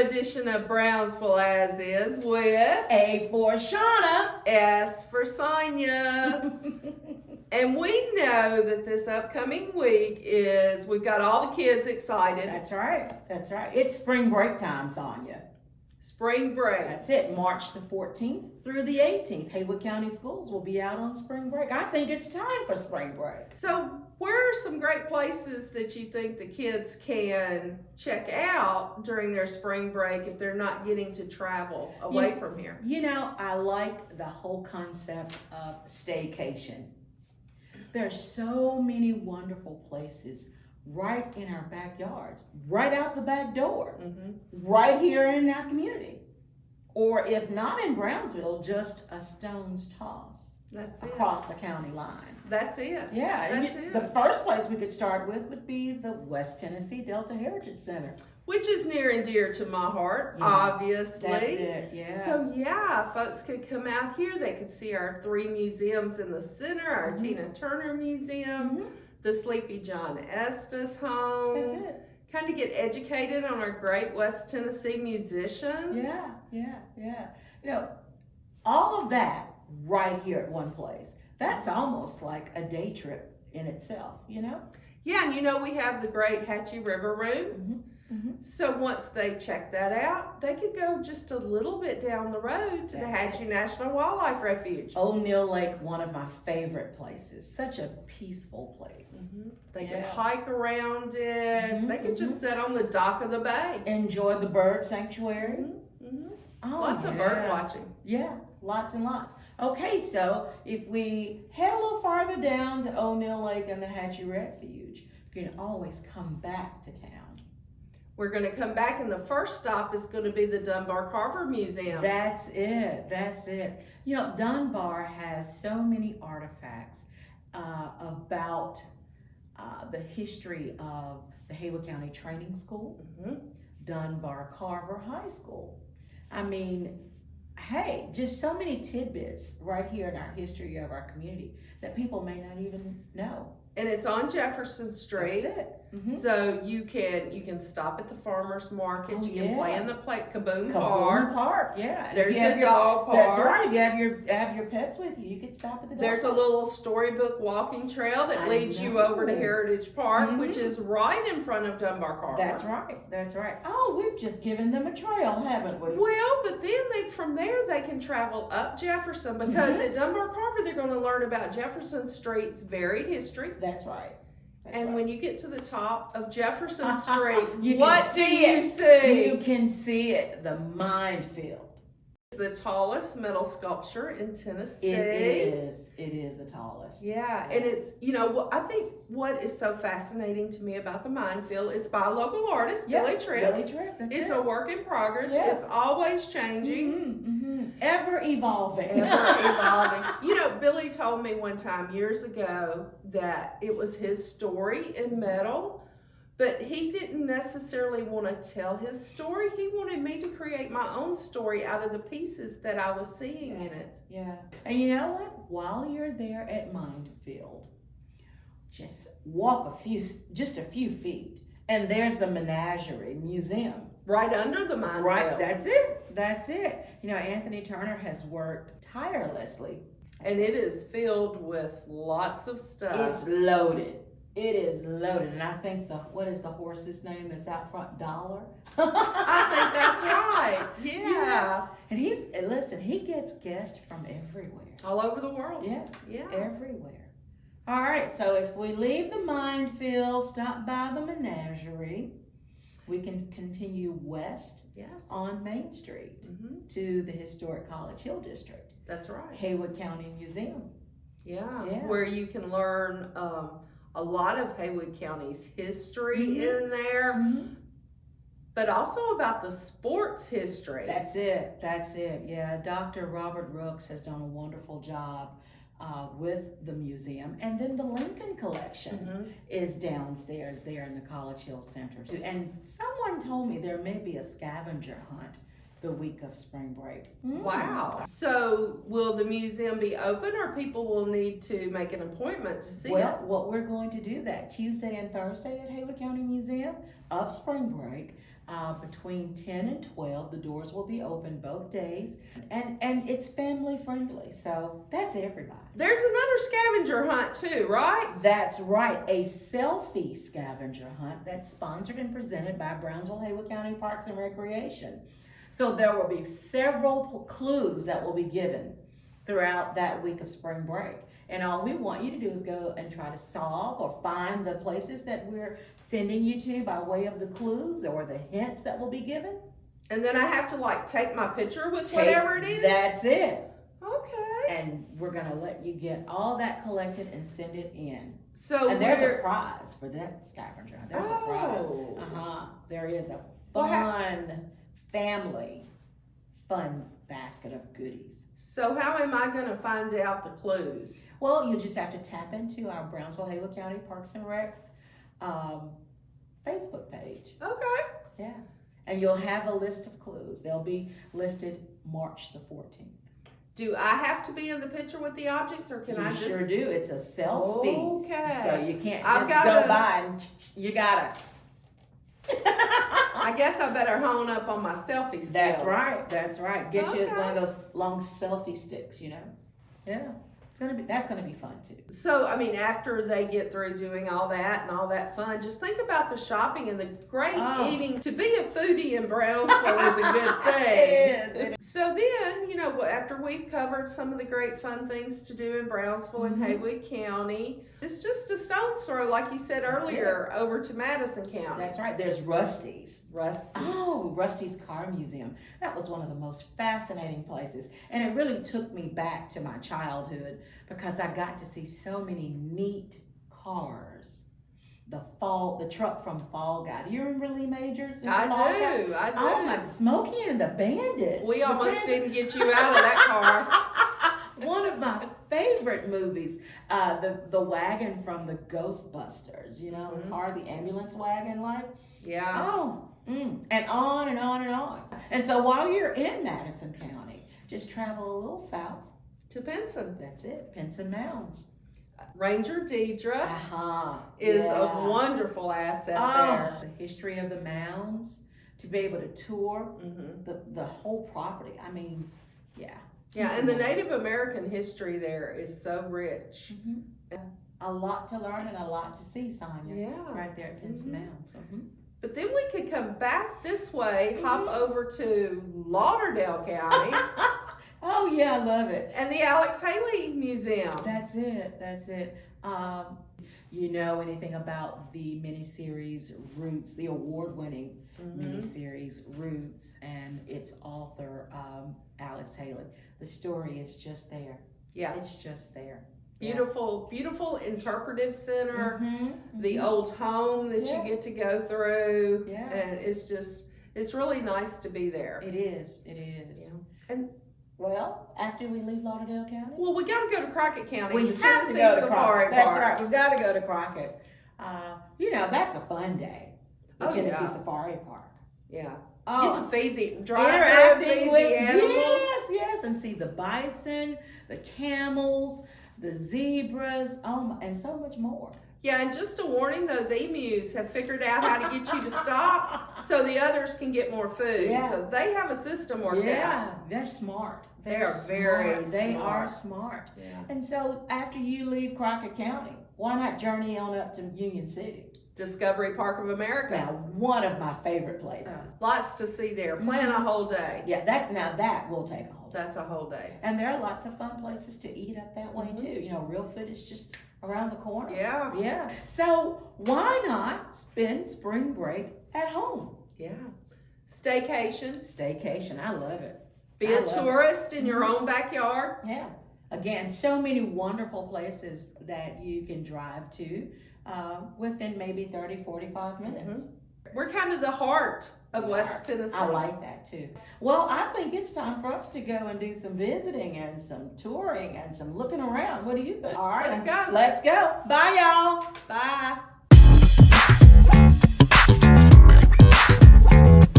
edition of Brownsville As Is with A for Shauna. S for Sonia. And we know that this upcoming week we've got all the kids excited. That's right. That's right. It's spring break time, Sonia. Spring break. That's it. March the 14th through the 18th. Haywood County schools will be out on spring break. I think it's time for spring break. So where are some great places that you think the kids can check out during their spring break if they're not getting to travel away from here? You know, I like the whole concept of staycation. There's so many wonderful places right in our backyards, right out the back door, right here in our community. Or if not in Brownsville, just a stone's toss across the county line. That's it. Yeah, That's it. The first place we could start with would be the West Tennessee Delta Heritage Center. Which is near and dear to my heart, Yeah, obviously. That's it, yeah. So yeah, folks could come out here. They could see our 3 museums in the center, our Tina Turner Museum, the Sleepy John Estes home. That's it. Kind of get educated on our great West Tennessee musicians. Yeah. You know, all of that right here at one place. That's almost like a day trip in itself, you know? Yeah, and you know we have the great Hatchie River Room. So once they check that out, they could go just a little bit down the road to the Hatchie National Wildlife Refuge. O'Neill Lake, one of my favorite places. Such a peaceful place. They could hike around it. They could just sit on the dock of the bay. Enjoy the bird sanctuary. Lots of bird watching. Yeah, lots and lots. Okay, so if we head a little farther down to O'Neill Lake and the Hatchie Refuge, you can always come back to town. We're going to come back, and the first stop is going to be the Dunbar Carver Museum. That's it. You know, Dunbar has so many artifacts about the history of the Haywood County Training School, Dunbar Carver High School. I mean, hey, just so many tidbits right here in our history of our community that people may not even know. And it's on Jefferson Street. That's it. So you can stop at the farmer's market. You can play in the Kaboom Park. Yeah. There's the dog park. That's right. If you have your pets with you, you could stop at the dog There's park. a little storybook walking trail that leads you over to Heritage Park, which is right in front of Dunbar Carver. That's right. Oh, we've just given them a trail, haven't we? Well, but then from there they can travel up Jefferson, because at Dunbar Carver they're going to learn about Jefferson Street's varied history. That's right. And when you get to the top of Jefferson Street, you what do you see? You can see it, the minefield. It's the tallest metal sculpture in Tennessee. It is the tallest. Yeah, and it's, I think what is so fascinating to me about the minefield, it's by a local artist, Billy Tripp. It's a work in progress. Yeah. It's always changing. Ever evolving. Billy told me one time years ago that it was his story in metal, but he didn't necessarily want to tell his story. He wanted me to create my own story out of the pieces that I was seeing in it. Yeah. And you know what? While you're there at Minefield, just walk just a few feet, and there's the Menagerie Museum. Right under the minefield. Right, that's it. You know, Anthony Turner has worked tirelessly. And it is filled with lots of stuff. It's loaded. It is loaded. And I think what is the horse's name that's out front? Dollar? I think that's right. Yeah. And he gets guests from everywhere. All over the world. Yeah. Everywhere. All right, so if we leave the minefield, stop by the Menagerie, we can continue west on Main Street to the historic College Hill District. That's right. Haywood County Museum. Yeah. Where you can learn a lot of Haywood County's history in there, but also about the sports history. That's it. Yeah, Dr. Robert Rooks has done a wonderful job with the museum. And then the Lincoln Collection is downstairs there in the College Hill Center. And someone told me there may be a scavenger hunt the week of spring break. Wow. So will the museum be open, or people will need to make an appointment to see it? Well, what we're going to do that Tuesday and Thursday at Haywood County Museum of spring break, between 10 and 12. The doors will be open both days, and it's family friendly, so that's everybody. There's another scavenger hunt too, right? That's right, a selfie scavenger hunt that's sponsored and presented by Brownsville, Haywood County Parks and Recreation. So there will be several clues that will be given throughout that week of spring break. And all we want you to do is go and try to solve or find the places that we're sending you to by way of the clues or the hints that will be given. And then I have to like take my picture with whatever it is? That's it. Okay. And we're gonna let you get all that collected and send it in. So and there's a prize for that scavenger hunt. There's a prize. There is a fun fun basket of goodies. So how am I going to find out the clues? Well, you just have to tap into our Brownsville, Haywood County Parks and Recs Facebook page. Okay. Yeah. And you'll have a list of clues. They'll be listed March the 14th. Do I have to be in the picture with the objects, or can I just? You sure do. It's a selfie. Okay. So you can't just go by and you gotta. I guess I better hone up on my selfie skills. That's right. That's right. Get you Okay. one of those long selfie sticks, you know. Yeah. That's gonna be fun too. So, I mean, after they get through doing all that and all that fun, just think about the shopping and the great eating. To be a foodie in Brownsville is a good thing. It is. So then, you know, after we've covered some of the great fun things to do in Brownsville and Haywood County, it's just a stone's throw, like you said earlier, over to Madison County. That's right. There's Rusty's. Oh, Rusty's Car Museum. That was one of the most fascinating places. And it really took me back to my childhood because I got to see so many neat cars. The truck from Fall Guy. Do you remember Lee Majors? I do. Oh my, Smokey and the Bandit. We almost didn't get you out of that car. One of my favorite movies. The wagon from the Ghostbusters. You know, the car, the ambulance wagon, like. Yeah. Oh, and on and on and on. And so while you're in Madison County, just travel a little south. To Pinson. That's it, Pinson Mounds. Ranger Deidre is a wonderful asset there. The history of the mounds, to be able to tour the whole property. I mean, yeah. Yeah, and the Native American history there is so rich. A lot to learn and a lot to see, Sonia. Yeah. Right there at Pinson Mounds. But then we could come back this way, hop over to Lauderdale County. Oh yeah, I love it. And the Alex Haley Museum. That's it. You know anything about the miniseries Roots, the award-winning miniseries Roots, and its author, Alex Haley. The story is just there. Yeah. It's just there. Beautiful, beautiful interpretive center. The old home that you get to go through. Yeah. And it's really nice to be there. It is. Yeah. And well, after we leave Lauderdale County? Well, we got to go to Crockett County. We have to go to Crockett. That's right. We've got to go to Crockett. You know, that's a fun day. The Tennessee Safari Park. Yeah. Oh, get to interacting with the animals. Yes, and see the bison, the camels, the zebras, and so much more. Yeah, and just a warning, those emus have figured out how to get you to stop so the others can get more food. Yeah. So they have a system worked out. Yeah, they're smart. They are very They smart. are smart. Yeah. And so after you leave Crockett County, why not journey on up to Union City? Discovery Park of America. Now, one of my favorite places. Lots to see there. Plan a whole day. Yeah, that will take a whole day. That's a whole day. And there are lots of fun places to eat up that way too. You know, real food is just around the corner. Yeah. Yeah. So why not spend spring break at home? Yeah. Staycation. Staycation. I love it. Be a tourist in your own backyard. Yeah. Again, so many wonderful places that you can drive to within maybe 30, 45 minutes. We're kind of the heart of West Tennessee. I like that too. Well, I think it's time for us to go and do some visiting and some touring and some looking around. What do you think? All right. Let's go. Let's go. Bye, y'all. Bye.